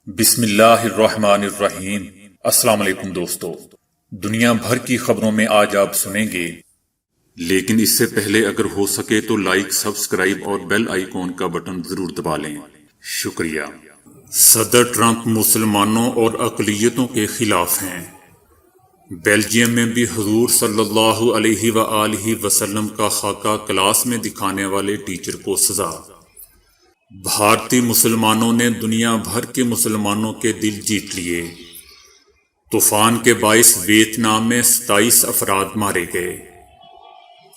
بسم اللہ الرحمن الرحیم۔ السلام علیکم دوستو، دنیا بھر کی خبروں میں آج آپ سنیں گے، لیکن اس سے پہلے اگر ہو سکے تو لائک، سبسکرائب اور بیل آئیکن کا بٹن ضرور دبا لیں۔ شکریہ۔ صدر ٹرمپ مسلمانوں اور اقلیتوں کے خلاف ہیں۔ بیلجیم میں بھی حضور صلی اللہ علیہ وآلہ وسلم کا خاکہ کلاس میں دکھانے والے ٹیچر کو سزا۔ بھارتی مسلمانوں نے دنیا بھر کے مسلمانوں کے دل جیت لیے۔ طوفان کے باعث ویتنام میں 27 افراد مارے گئے۔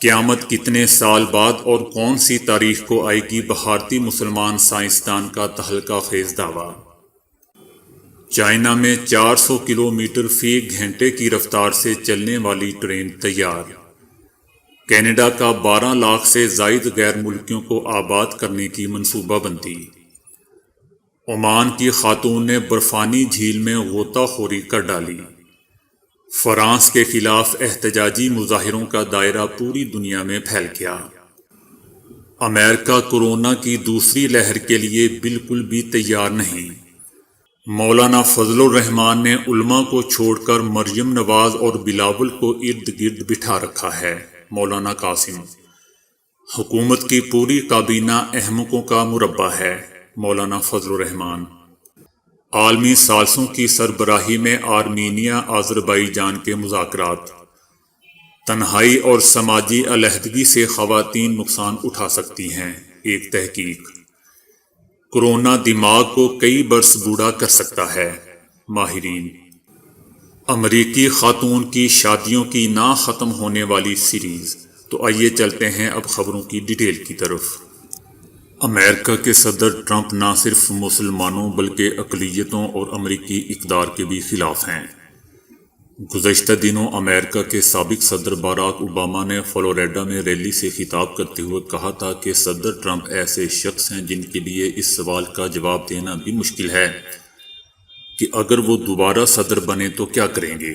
قیامت کتنے سال بعد اور کون سی تاریخ کو آئے گی؟ بھارتی مسلمان سائنسدان کا تہلکہ خیز دعویٰ۔ چائنا میں 400 کلومیٹر فی گھنٹے کی رفتار سے چلنے والی ٹرین تیار۔ کینیڈا کا 12 لاکھ سے زائد غیر ملکیوں کو آباد کرنے کی منصوبہ بندی۔ عمان کی خاتون نے برفانی جھیل میں غوطہ خوری کر ڈالی۔ فرانس کے خلاف احتجاجی مظاہروں کا دائرہ پوری دنیا میں پھیل گیا۔ امریکہ کورونا کی دوسری لہر کے لیے بالکل بھی تیار نہیں۔ مولانا فضل الرحمان نے علماء کو چھوڑ کر مریم نواز اور بلاول کو ارد گرد بٹھا رکھا ہے۔ مولانا قاسم: حکومت کی پوری کابینہ احمقوں کا مربع ہے۔ مولانا فضل الرحمان: عالمی ثالثوں کی سربراہی میں آرمینیا آذربائیجان کے مذاکرات۔ تنہائی اور سماجی علیحدگی سے خواتین نقصان اٹھا سکتی ہیں، ایک تحقیق۔ کورونا دماغ کو کئی برس بوڑھا کر سکتا ہے، ماہرین۔ امریکی خاتون کی شادیوں کی نہ ختم ہونے والی سیریز۔ تو آئیے چلتے ہیں اب خبروں کی ڈیٹیل کی طرف۔ امریکہ کے صدر ٹرمپ نہ صرف مسلمانوں بلکہ اقلیتوں اور امریکی اقدار کے بھی خلاف ہیں۔ گزشتہ دنوں امریکہ کے سابق صدر باراک اوباما نے فلوریڈا میں ریلی سے خطاب کرتے ہوئے کہا تھا کہ صدر ٹرمپ ایسے شخص ہیں جن کے لیے اس سوال کا جواب دینا بھی مشکل ہے کہ اگر وہ دوبارہ صدر بنے تو کیا کریں گے۔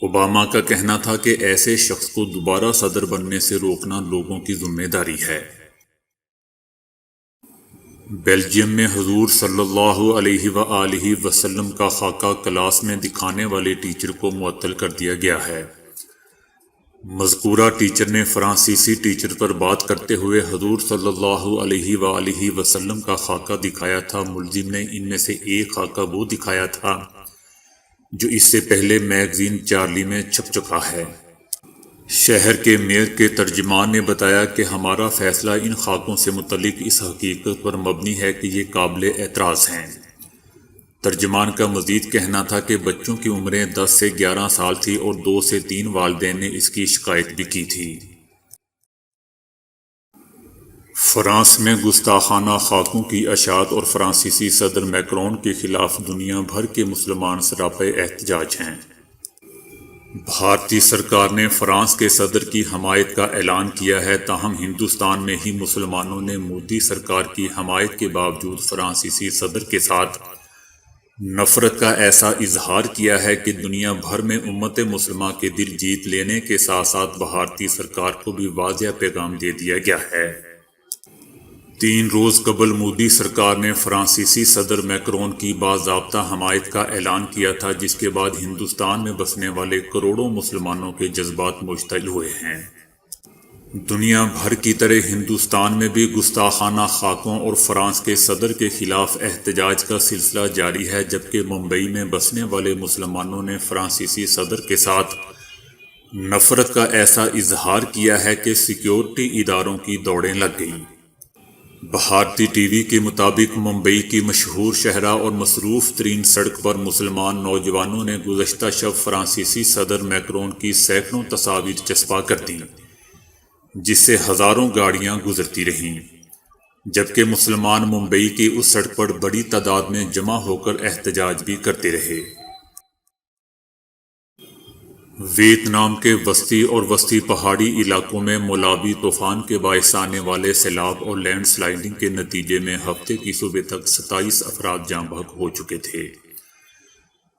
اوباما کا کہنا تھا کہ ایسے شخص کو دوبارہ صدر بننے سے روکنا لوگوں کی ذمہ داری ہے۔ بیلجیم میں حضور صلی اللہ علیہ وآلہ وسلم کا خاکہ کلاس میں دکھانے والے ٹیچر کو معطل کر دیا گیا ہے۔ مذکورہ ٹیچر نے فرانسیسی ٹیچر پر بات کرتے ہوئے حضور صلی اللہ علیہ وآلہ وسلم کا خاکہ دکھایا تھا۔ ملزم نے ان میں سے ایک خاکہ وہ دکھایا تھا جو اس سے پہلے میگزین چارلی میں چھپ چکا ہے۔ شہر کے میئر کے ترجمان نے بتایا کہ ہمارا فیصلہ ان خاکوں سے متعلق اس حقیقت پر مبنی ہے کہ یہ قابل اعتراض ہیں۔ ترجمان کا مزید کہنا تھا کہ بچوں کی عمریں 10 سے 11 سال تھی اور 2 سے 3 والدین نے اس کی شکایت بھی کی تھی۔ فرانس میں گستاخانہ خاکوں کی اشاعت اور فرانسیسی صدر میکرون کے خلاف دنیا بھر کے مسلمان سراپے احتجاج ہیں۔ بھارتی سرکار نے فرانس کے صدر کی حمایت کا اعلان کیا ہے، تاہم ہندوستان میں ہی مسلمانوں نے مودی سرکار کی حمایت کے باوجود فرانسیسی صدر کے ساتھ نفرت کا ایسا اظہار کیا ہے کہ دنیا بھر میں امت مسلمہ کے دل جیت لینے کے ساتھ ساتھ بھارتی سرکار کو بھی واضح پیغام دے دیا گیا ہے۔ 3 روز قبل مودی سرکار نے فرانسیسی صدر میکرون کی باضابطہ حمایت کا اعلان کیا تھا، جس کے بعد ہندوستان میں بسنے والے کروڑوں مسلمانوں کے جذبات مشتعل ہوئے ہیں۔ دنیا بھر کی طرح ہندوستان میں بھی گستاخانہ خاکوں اور فرانس کے صدر کے خلاف احتجاج کا سلسلہ جاری ہے، جبکہ ممبئی میں بسنے والے مسلمانوں نے فرانسیسی صدر کے ساتھ نفرت کا ایسا اظہار کیا ہے کہ سیکیورٹی اداروں کی دوڑیں لگ گئیں۔ بھارتی ٹی وی کے مطابق ممبئی کی مشہور شاہراہ اور مصروف ترین سڑک پر مسلمان نوجوانوں نے گزشتہ شب فرانسیسی صدر میکرون کی سینکڑوں تصاویر چسپاں کر دیں، جس سے ہزاروں گاڑیاں گزرتی رہیں، جبکہ مسلمان ممبئی کی اس سڑک پر بڑی تعداد میں جمع ہو کر احتجاج بھی کرتے رہے۔ ویتنام کے وسطی اور وسطی پہاڑی علاقوں میں مولابی طوفان کے باعث آنے والے سیلاب اور لینڈ سلائڈنگ کے نتیجے میں ہفتے کی صبح تک 27 افراد جاں بحق ہو چکے تھے،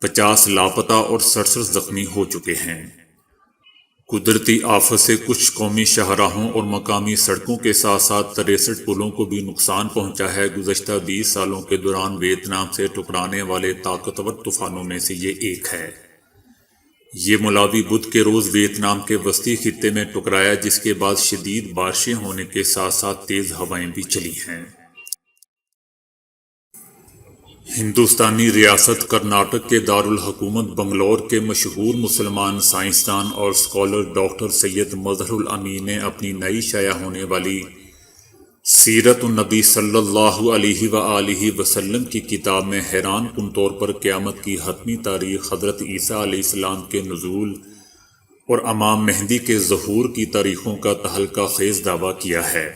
50 لاپتہ اور 67 زخمی ہو چکے ہیں۔ قدرتی آفت سے کچھ قومی شاہراہوں اور مقامی سڑکوں کے ساتھ ساتھ 63 پلوں کو بھی نقصان پہنچا ہے۔ گزشتہ 20 سالوں کے دوران ویتنام سے ٹکرانے والے طاقتور طوفانوں میں سے یہ ایک ہے۔ یہ ملاوی بدھ کے روز ویتنام کے وسطی خطے میں ٹکرایا، جس کے بعد شدید بارشیں ہونے کے ساتھ ساتھ تیز ہوائیں بھی چلی ہیں۔ ہندوستانی ریاست کرناٹک کے دارالحکومت بنگلور کے مشہور مسلمان سائنسدان اور اسکالر ڈاکٹر سید مظہر الامین نے اپنی نئی شائع ہونے والی سیرت النبی صلی اللہ علیہ وآلہ وسلم کی کتاب میں حیران کن طور پر قیامت کی حتمی تاریخ، حضرت عیسیٰ علیہ السلام کے نزول اور امام مہدی کے ظہور کی تاریخوں کا تہلکہ خیز دعویٰ کیا ہے۔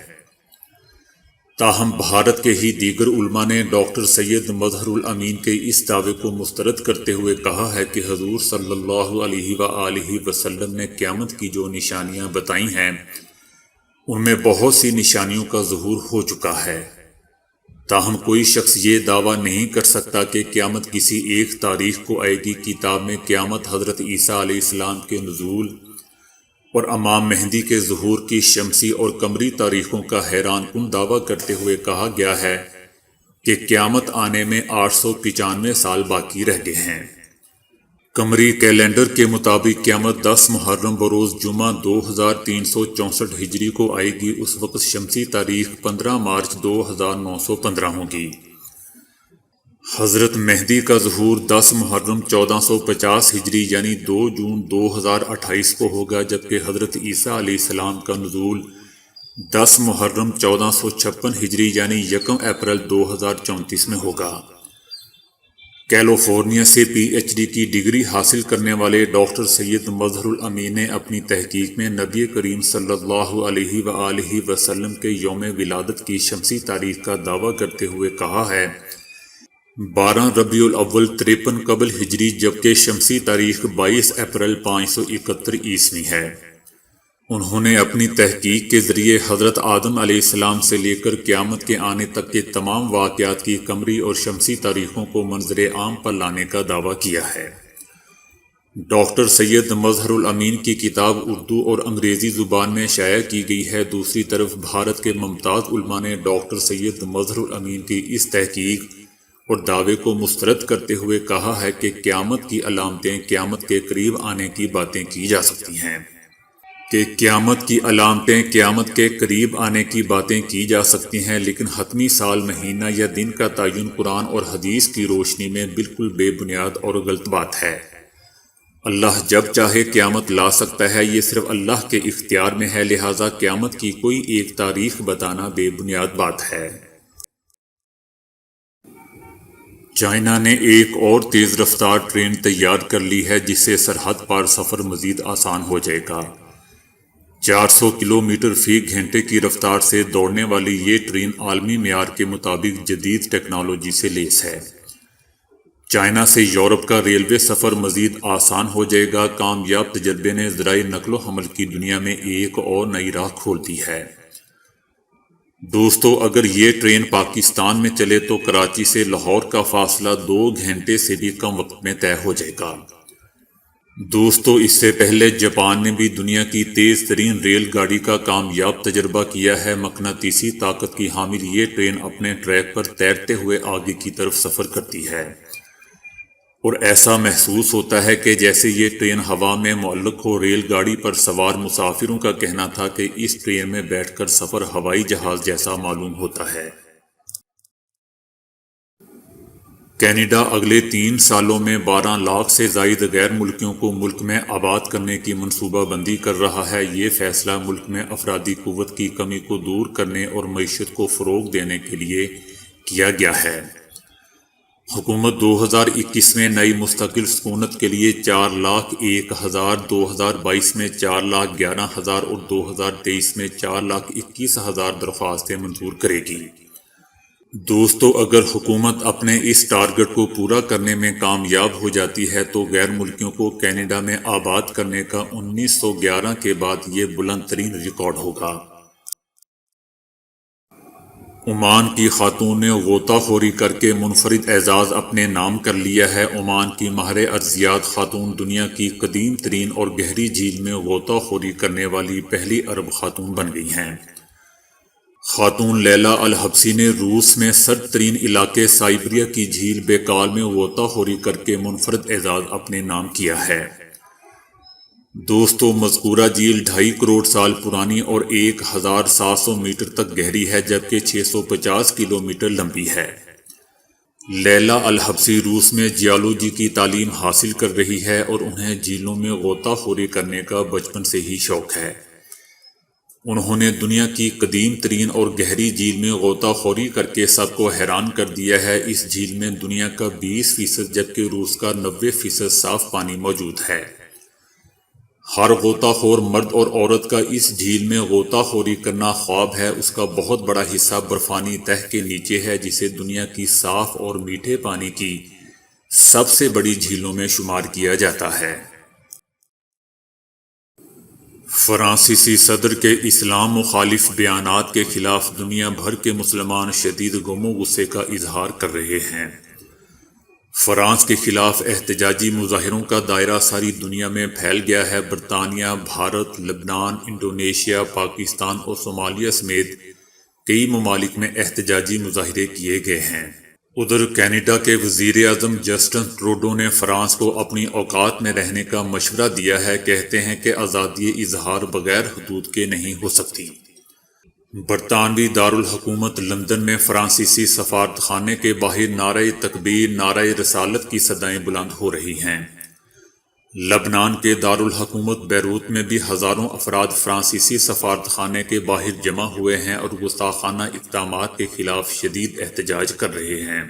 تاہم بھارت کے ہی دیگر علماء نے ڈاکٹر سید مظہر الامین کے اس دعوے کو مسترد کرتے ہوئے کہا ہے کہ حضور صلی اللہ علیہ وآلہ وسلم نے قیامت کی جو نشانیاں بتائی ہیں ان میں بہت سی نشانیوں کا ظہور ہو چکا ہے۔ تاہم کوئی شخص یہ دعویٰ نہیں کر سکتا کہ قیامت کسی ایک تاریخ کو آئے گی۔ کتاب میں قیامت، حضرت عیسیٰ علیہ السلام کے نزول اور امام مہدی کے ظہور کی شمسی اور قمری تاریخوں کا حیران کن دعویٰ کرتے ہوئے کہا گیا ہے کہ قیامت آنے میں 895 سال باقی رہ گئے ہیں۔ قمری کیلنڈر کے مطابق قیامت 10 محرم بروز جمعہ 2364 ہجری کو آئے گی۔ اس وقت شمسی تاریخ 15 مارچ 2915 ہوگی۔ حضرت مہدی کا ظہور 10 محرم 1450 ہجری یعنی 2 جون 2028 کو ہوگا، جبکہ حضرت عیسیٰ علیہ السلام کا نزول 10 محرم 1456 ہجری یعنی 1 اپریل 2034 میں ہوگا۔ کیلیفورنیا سے پی ایچ ڈی کی ڈگری حاصل کرنے والے ڈاکٹر سید مظہر الامین نے اپنی تحقیق میں نبی کریم صلی اللہ علیہ وآلہ وسلم کے یوم ولادت کی شمسی تاریخ کا دعویٰ کرتے ہوئے کہا ہے 12 ربیع الاول 53 قبل ہجری، جبکہ شمسی تاریخ 22 اپریل 571 عیسوی ہے۔ انہوں نے اپنی تحقیق کے ذریعے حضرت آدم علیہ السلام سے لے کر قیامت کے آنے تک کے تمام واقعات کی قمری اور شمسی تاریخوں کو منظر عام پر لانے کا دعویٰ کیا ہے۔ ڈاکٹر سید مظہر الامین کی کتاب اردو اور انگریزی زبان میں شائع کی گئی ہے۔ دوسری طرف بھارت کے ممتاز علماء نے ڈاکٹر سید مظہر الامین کی اس تحقیق اور دعوے کو مسترد کرتے ہوئے کہا ہے کہ قیامت کی علامتیں، قیامت کے قریب آنے کی باتیں کی جا سکتی ہیں قیامت کے قریب آنے کی باتیں کی جا سکتی ہیں، لیکن حتمی سال، مہینہ یا دن کا تعین قرآن اور حدیث کی روشنی میں بالکل بے بنیاد اور غلط بات ہے۔ اللہ جب چاہے قیامت لا سکتا ہے، یہ صرف اللہ کے اختیار میں ہے، لہٰذا قیامت کی کوئی ایک تاریخ بتانا بے بنیاد بات ہے۔ چائنا نے ایک اور تیز رفتار ٹرین تیار کر لی ہے جس سے سرحد پار سفر مزید آسان ہو جائے گا۔ 400 کلومیٹر فی گھنٹے کی رفتار سے دوڑنے والی یہ ٹرین عالمی معیار کے مطابق جدید ٹیکنالوجی سے لیس ہے۔ چائنا سے یورپ کا ریلوے سفر مزید آسان ہو جائے گا۔ کامیاب تجربے نے ذرائع نقل و حمل کی دنیا میں ایک اور نئی راہ کھول دی ہے۔ دوستو، اگر یہ ٹرین پاکستان میں چلے تو کراچی سے لاہور کا فاصلہ 2 گھنٹے سے بھی کم وقت میں طے ہو جائے گا۔ دوستو، اس سے پہلے جاپان نے بھی دنیا کی تیز ترین ریل گاڑی کا کامیاب تجربہ کیا ہے۔ مقناطیسی طاقت کی حامل یہ ٹرین اپنے ٹریک پر تیرتے ہوئے آگے کی طرف سفر کرتی ہے اور ایسا محسوس ہوتا ہے کہ جیسے یہ ٹرین ہوا میں معلق ہو۔ ریل گاڑی پر سوار مسافروں کا کہنا تھا کہ اس ٹرین میں بیٹھ کر سفر ہوائی جہاز جیسا معلوم ہوتا ہے۔ کینیڈا اگلے 3 سالوں میں 12 لاکھ سے زائد غیر ملکیوں کو ملک میں آباد کرنے کی منصوبہ بندی کر رہا ہے۔ یہ فیصلہ ملک میں افرادی قوت کی کمی کو دور کرنے اور معیشت کو فروغ دینے کے لیے کیا گیا ہے۔ حکومت 2021 میں نئی مستقل سکونت کے لیے 4,01,000، 2022 میں 4,11,000 اور 2023 میں 4,21,000 درخواستیں منظور کرے گی۔ دوستو، اگر حکومت اپنے اس ٹارگٹ کو پورا کرنے میں کامیاب ہو جاتی ہے تو غیر ملکیوں کو کینیڈا میں آباد کرنے کا 1911 کے بعد یہ بلند ترین ریکارڈ ہوگا۔ عمان کی خاتون نے غوطہ خوری کر کے منفرد اعزاز اپنے نام کر لیا ہے۔ عمان کی ماہر ارضیات خاتون دنیا کی قدیم ترین اور گہری جھیل میں غوطہ خوری کرنے والی پہلی عرب خاتون بن گئی ہیں۔ خاتون لیلا الحبسی نے روس میں سرد ترین علاقے سائبریا کی جھیل بیکال میں غوطہ خوری کر کے منفرد اعزاز اپنے نام کیا ہے۔ دوستو، مذکورہ جھیل 2.5 کروڑ سال پرانی اور 1700 میٹر تک گہری ہے، جبکہ 650 کلومیٹر لمبی ہے۔ لیلا الحبسی روس میں جیولوجی کی تعلیم حاصل کر رہی ہے اور انہیں جھیلوں میں غوطہ خوری کرنے کا بچپن سے ہی شوق ہے۔ انہوں نے دنیا کی قدیم ترین اور گہری جھیل میں غوطہ خوری کر کے سب کو حیران کر دیا ہے۔ اس جھیل میں دنیا کا 20% جبکہ روس کا 90% صاف پانی موجود ہے۔ ہر غوطہ خور مرد اور عورت کا اس جھیل میں غوطہ خوری کرنا خواب ہے۔ اس کا بہت بڑا حصہ برفانی تہہ کے نیچے ہے، جسے دنیا کی صاف اور میٹھے پانی کی سب سے بڑی جھیلوں میں شمار کیا جاتا ہے۔ فرانسیسی صدر کے اسلام مخالف بیانات کے خلاف دنیا بھر کے مسلمان شدید غم و غصے کا اظہار کر رہے ہیں۔ فرانس کے خلاف احتجاجی مظاہروں کا دائرہ ساری دنیا میں پھیل گیا ہے۔ برطانیہ، بھارت، لبنان، انڈونیشیا، پاکستان اور صومالیہ سمیت کئی ممالک میں احتجاجی مظاہرے کیے گئے ہیں۔ ادھر کینیڈا کے وزیر اعظم جسٹن ٹروڈو نے فرانس کو اپنی اوقات میں رہنے کا مشورہ دیا ہے۔ کہتے ہیں کہ آزادی اظہار بغیر حدود کے نہیں ہو سکتی۔ برطانوی دارالحکومت لندن میں فرانسیسی سفارتخانے کے باہر نعرہ تکبیر، نعرہ رسالت کی صدائیں بلند ہو رہی ہیں۔ لبنان کے دارالحکومت بیروت میں بھی ہزاروں افراد فرانسیسی سفارتخانے کے باہر جمع ہوئے ہیں اور گستاخانہ اقدامات کے خلاف شدید احتجاج کر رہے ہیں۔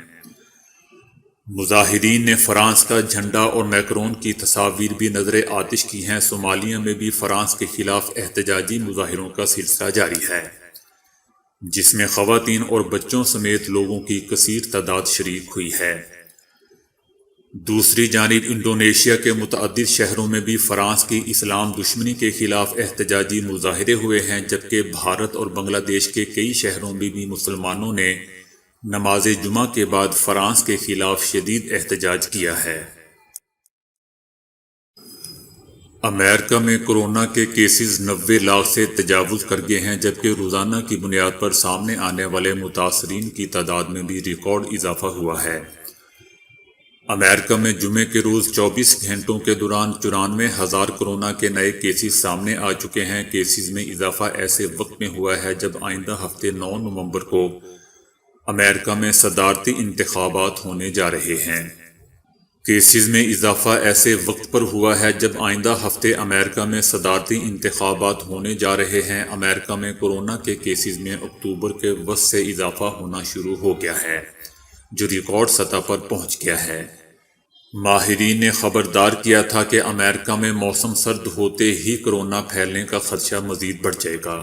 مظاہرین نے فرانس کا جھنڈا اور میکرون کی تصاویر بھی نظر آتش کی ہیں۔ صومالیہ میں بھی فرانس کے خلاف احتجاجی مظاہروں کا سلسلہ جاری ہے، جس میں خواتین اور بچوں سمیت لوگوں کی کثیر تعداد شریک ہوئی ہے۔ دوسری جانب انڈونیشیا کے متعدد شہروں میں بھی فرانس کی اسلام دشمنی کے خلاف احتجاجی مظاہرے ہوئے ہیں، جبکہ بھارت اور بنگلہ دیش کے کئی شہروں میں بھی مسلمانوں نے نماز جمعہ کے بعد فرانس کے خلاف شدید احتجاج کیا ہے۔ امریکہ میں کورونا کے کیسز 90 لاکھ سے تجاوز کر گئے ہیں، جبکہ روزانہ کی بنیاد پر سامنے آنے والے متاثرین کی تعداد میں بھی ریکارڈ اضافہ ہوا ہے۔ امریکہ میں جمعے کے روز 24 گھنٹوں کے دوران 94,000 کورونا کے نئے کیسز سامنے آ چکے ہیں۔ کیسز میں اضافہ ایسے وقت میں ہوا ہے جب آئندہ ہفتے 9 نومبر کو امریکہ میں صدارتی انتخابات ہونے جا رہے ہیں۔ کیسز میں اضافہ ایسے وقت پر ہوا ہے جب آئندہ ہفتے امریکہ میں صدارتی انتخابات ہونے جا رہے ہیں۔ امریکہ میں کورونا کے کیسز میں اکتوبر کے وسط سے اضافہ ہونا شروع ہو گیا ہے، جو ریکارڈ سطح پر پہنچ گیا ہے۔ ماہرین نے خبردار کیا تھا کہ امریکہ میں موسم سرد ہوتے ہی کورونا پھیلنے کا خدشہ مزید بڑھ جائے گا۔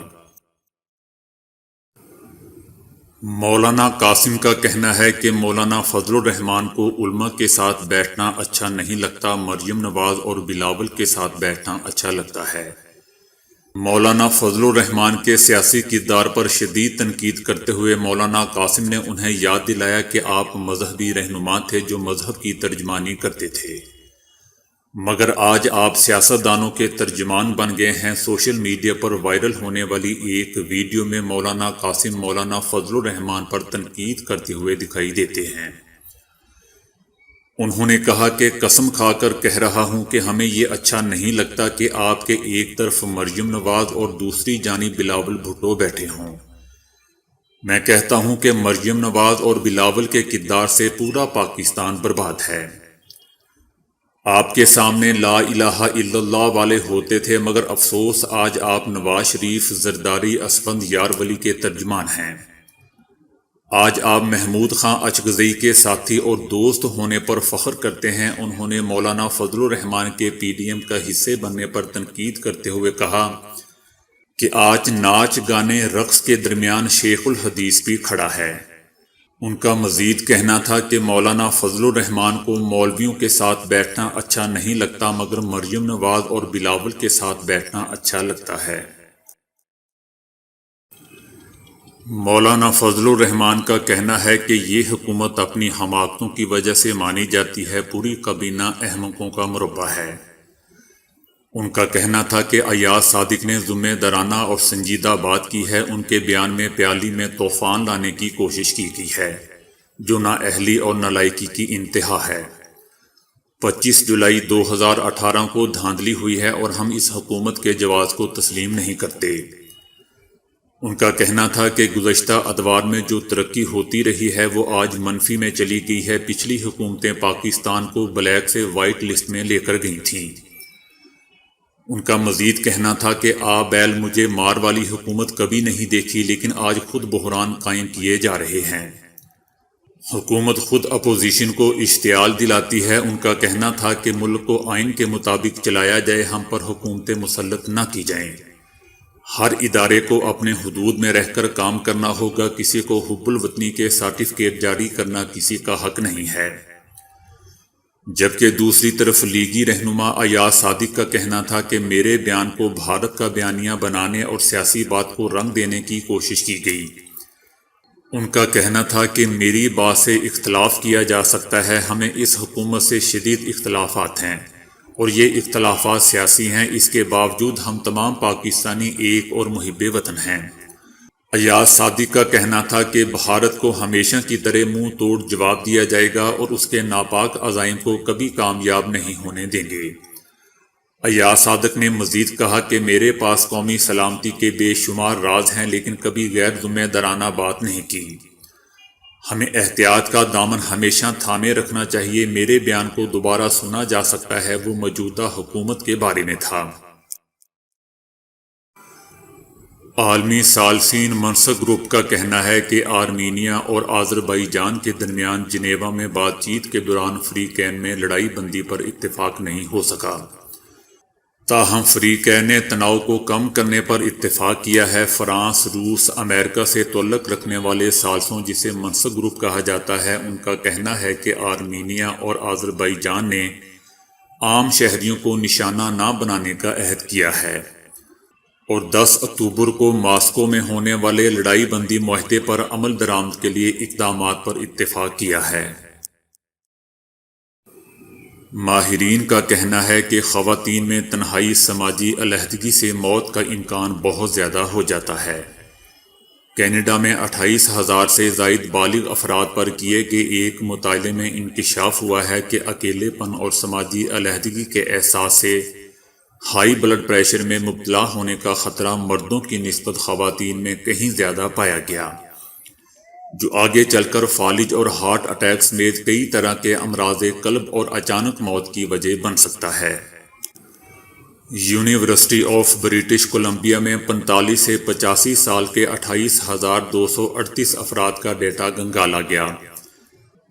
مولانا قاسم کا کہنا ہے کہ مولانا فضل الرحمان کو علماء کے ساتھ بیٹھنا اچھا نہیں لگتا، مریم نواز اور بلاول کے ساتھ بیٹھنا اچھا لگتا ہے۔ مولانا فضل الرحمان کے سیاسی کردار پر شدید تنقید کرتے ہوئے مولانا قاسم نے انہیں یاد دلایا کہ آپ مذہبی رہنما تھے جو مذہب کی ترجمانی کرتے تھے، مگر آج آپ سیاستدانوں کے ترجمان بن گئے ہیں۔ سوشل میڈیا پر وائرل ہونے والی ایک ویڈیو میں مولانا قاسم مولانا فضل الرحمان پر تنقید کرتے ہوئے دکھائی دیتے ہیں۔ انہوں نے کہا کہ قسم کھا کر کہہ رہا ہوں کہ ہمیں یہ اچھا نہیں لگتا کہ آپ کے ایک طرف مریم نواز اور دوسری جانب بلاول بھٹو بیٹھے ہوں۔ میں کہتا ہوں کہ مریم نواز اور بلاول کے کردار سے پورا پاکستان برباد ہے۔ آپ کے سامنے لا الہ الا اللہ والے ہوتے تھے، مگر افسوس آج آپ نواز شریف، زرداری، اسفند یارولی کے ترجمان ہیں۔ آج آپ محمود خان اچکزئی کے ساتھی اور دوست ہونے پر فخر کرتے ہیں۔ انہوں نے مولانا فضل الرحمان کے پی ڈی ایم کا حصے بننے پر تنقید کرتے ہوئے کہا کہ آج ناچ گانے رقص کے درمیان شیخ الحدیث بھی کھڑا ہے۔ ان کا مزید کہنا تھا کہ مولانا فضل الرحمان کو مولویوں کے ساتھ بیٹھنا اچھا نہیں لگتا، مگر مریم نواز اور بلاول کے ساتھ بیٹھنا اچھا لگتا ہے۔ مولانا فضل الرحمان کا کہنا ہے کہ یہ حکومت اپنی حماقتوں کی وجہ سے مانی جاتی ہے، پوری کابینہ احمقوں کا مربع ہے۔ ان کا کہنا تھا کہ ایاز صادق نے ذمہ دارانہ اور سنجیدہ بات کی ہے۔ ان کے بیان میں پیالی میں طوفان لانے کی کوشش کی گئی ہے، جو نااہلی اور نالائکی کی انتہا ہے۔ 25 جولائی 2018 کو دھاندلی ہوئی ہے اور ہم اس حکومت کے جواز کو تسلیم نہیں کرتے۔ ان کا کہنا تھا کہ گزشتہ ادوار میں جو ترقی ہوتی رہی ہے وہ آج منفی میں چلی گئی ہے۔ پچھلی حکومتیں پاکستان کو بلیک سے وائٹ لسٹ میں لے کر گئی تھیں۔ ان کا مزید کہنا تھا کہ بیل مجھے مار والی حکومت کبھی نہیں دیکھی، لیکن آج خود بحران قائم کیے جا رہے ہیں۔ حکومت خود اپوزیشن کو اشتعال دلاتی ہے۔ ان کا کہنا تھا کہ ملک کو آئین کے مطابق چلایا جائے، ہم پر حکومتیں مسلط نہ کی جائیں۔ ہر ادارے کو اپنے حدود میں رہ کر کام کرنا ہوگا۔ کسی کو حب الوطنی کے سرٹیفکیٹ جاری کرنا کسی کا حق نہیں ہے۔ جبکہ دوسری طرف لیگی رہنما ایاز صادق کا کہنا تھا کہ میرے بیان کو بھارت کا بیانیہ بنانے اور سیاسی بات کو رنگ دینے کی کوشش کی گئی۔ ان کا کہنا تھا کہ میری بات سے اختلاف کیا جا سکتا ہے، ہمیں اس حکومت سے شدید اختلافات ہیں اور یہ اختلافات سیاسی ہیں، اس کے باوجود ہم تمام پاکستانی ایک اور محب وطن ہیں۔ ایاز صادق کا کہنا تھا کہ بھارت کو ہمیشہ کی طرح منہ توڑ جواب دیا جائے گا اور اس کے ناپاک عزائم کو کبھی کامیاب نہیں ہونے دیں گے۔ ایاز صادق نے مزید کہا کہ میرے پاس قومی سلامتی کے بے شمار راز ہیں، لیکن کبھی غیر ذمہ دارانہ بات نہیں کی۔ ہمیں احتیاط کا دامن ہمیشہ تھامے رکھنا چاہیے۔ میرے بیان کو دوبارہ سنا جا سکتا ہے، وہ موجودہ حکومت کے بارے میں تھا۔ عالمی ثالثین منصق گروپ کا کہنا ہے کہ آرمینیا اور آذربائیجان کے درمیان جنیوا میں بات چیت کے دوران فریقین میں لڑائی بندی پر اتفاق نہیں ہو سکا۔ تاہم فریقین نے تناؤ کو کم کرنے پر اتفاق کیا ہے۔ فرانس، روس، امریکہ سے تعلق رکھنے والے ثالثوں، جسے منصق گروپ کہا جاتا ہے، ان کا کہنا ہے کہ آرمینیا اور آذربائیجان نے عام شہریوں کو نشانہ نہ بنانے کا عہد کیا ہے اور 10 اکتوبر کو ماسکو میں ہونے والے لڑائی بندی معاہدے پر عمل درآمد کے لیے اقدامات پر اتفاق کیا ہے۔ ماہرین کا کہنا ہے کہ خواتین میں تنہائی سماجی علیحدگی سے موت کا امکان بہت زیادہ ہو جاتا ہے۔ کینیڈا میں 28,000 سے زائد بالغ افراد پر کیے گئے ایک مطالعے میں انکشاف ہوا ہے کہ اکیلے پن اور سماجی علیحدگی کے احساس سے ہائی بلڈ پریشر میں مبتلا ہونے کا خطرہ مردوں کی نسبت خواتین میں کہیں زیادہ پایا گیا، جو آگے چل کر فالج اور ہارٹ اٹیک سمیت کئی طرح کے امراض قلب اور اچانک موت کی وجہ بن سکتا ہے۔ یونیورسٹی آف برٹش کولمبیا میں 45 سے 85 سال کے 28,238 افراد کا ڈیٹا گنگالا گیا۔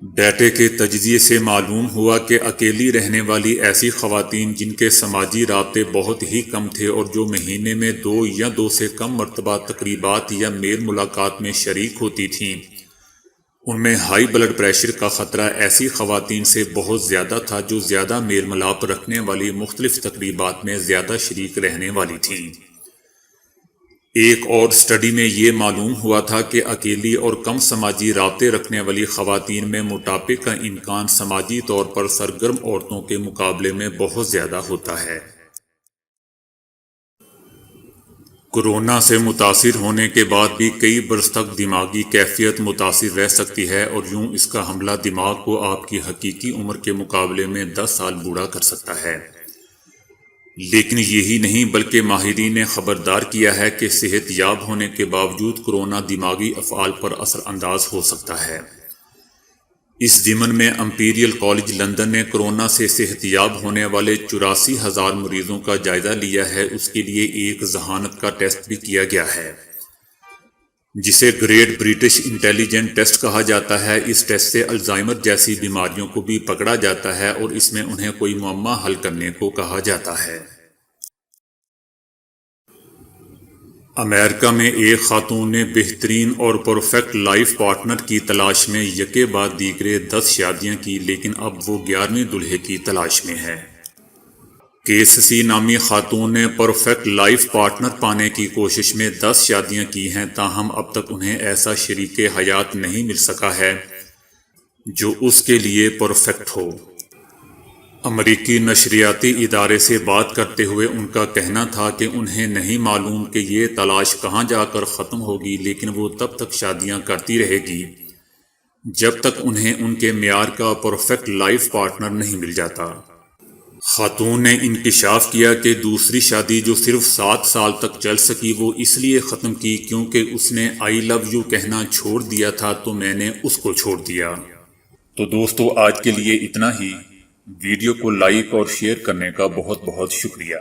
ڈیٹے کے تجزیے سے معلوم ہوا کہ اکیلی رہنے والی ایسی خواتین جن کے سماجی رابطے بہت ہی کم تھے اور جو مہینے میں 2 یا 2 سے کم مرتبہ تقریبات یا میل ملاقات میں شریک ہوتی تھیں، ان میں ہائی بلڈ پریشر کا خطرہ ایسی خواتین سے بہت زیادہ تھا جو زیادہ میل ملاپ رکھنے والی مختلف تقریبات میں زیادہ شریک رہنے والی تھیں۔ ایک اور سٹڈی میں یہ معلوم ہوا تھا کہ اکیلی اور کم سماجی رابطے رکھنے والی خواتین میں موٹاپے کا امکان سماجی طور پر سرگرم عورتوں کے مقابلے میں بہت زیادہ ہوتا ہے۔ کورونا سے متاثر ہونے کے بعد بھی کئی برس تک دماغی کیفیت متاثر رہ سکتی ہے اور یوں اس کا حملہ دماغ کو آپ کی حقیقی عمر کے مقابلے میں 10 سال بوڑھا کر سکتا ہے۔ لیکن یہی نہیں بلکہ ماہرین نے خبردار کیا ہے کہ صحت یاب ہونے کے باوجود کورونا دماغی افعال پر اثر انداز ہو سکتا ہے۔ اس ضمن میں امپیریل کالج لندن نے کورونا سے صحت یاب ہونے والے 84,000 مریضوں کا جائزہ لیا ہے۔ اس کے لیے ایک ذہانت کا ٹیسٹ بھی کیا گیا ہے جسے گریٹ برٹش انٹیلیجنٹ ٹیسٹ کہا جاتا ہے۔ اس ٹیسٹ سے الزائمر جیسی بیماریوں کو بھی پکڑا جاتا ہے اور اس میں انہیں کوئی معمہ حل کرنے کو کہا جاتا ہے۔ امریکہ میں ایک خاتون نے بہترین اور پرفیکٹ لائف پارٹنر کی تلاش میں یکے بعد دیگرے 10 شادیاں کی، لیکن اب وہ 11ویں دلہے کی تلاش میں ہے۔ کیسسی نامی خاتون نے پرفیکٹ لائف پارٹنر پانے کی کوشش میں 10 شادیاں کی ہیں، تاہم اب تک انہیں ایسا شریک حیات نہیں مل سکا ہے جو اس کے لیے پرفیکٹ ہو۔ امریکی نشریاتی ادارے سے بات کرتے ہوئے ان کا کہنا تھا کہ انہیں نہیں معلوم کہ یہ تلاش کہاں جا کر ختم ہوگی، لیکن وہ تب تک شادیاں کرتی رہے گی جب تک انہیں ان کے معیار کا پرفیکٹ لائف پارٹنر نہیں مل جاتا۔ خاتون نے انکشاف کیا کہ دوسری شادی جو صرف 7 سال تک چل سکی وہ اس لیے ختم کی کیونکہ اس نے آئی لو یو کہنا چھوڑ دیا تھا تو میں نے اس کو چھوڑ دیا۔ تو دوستو آج کے لیے اتنا ہی۔ ویڈیو کو لائک اور شیئر کرنے کا بہت بہت شکریہ۔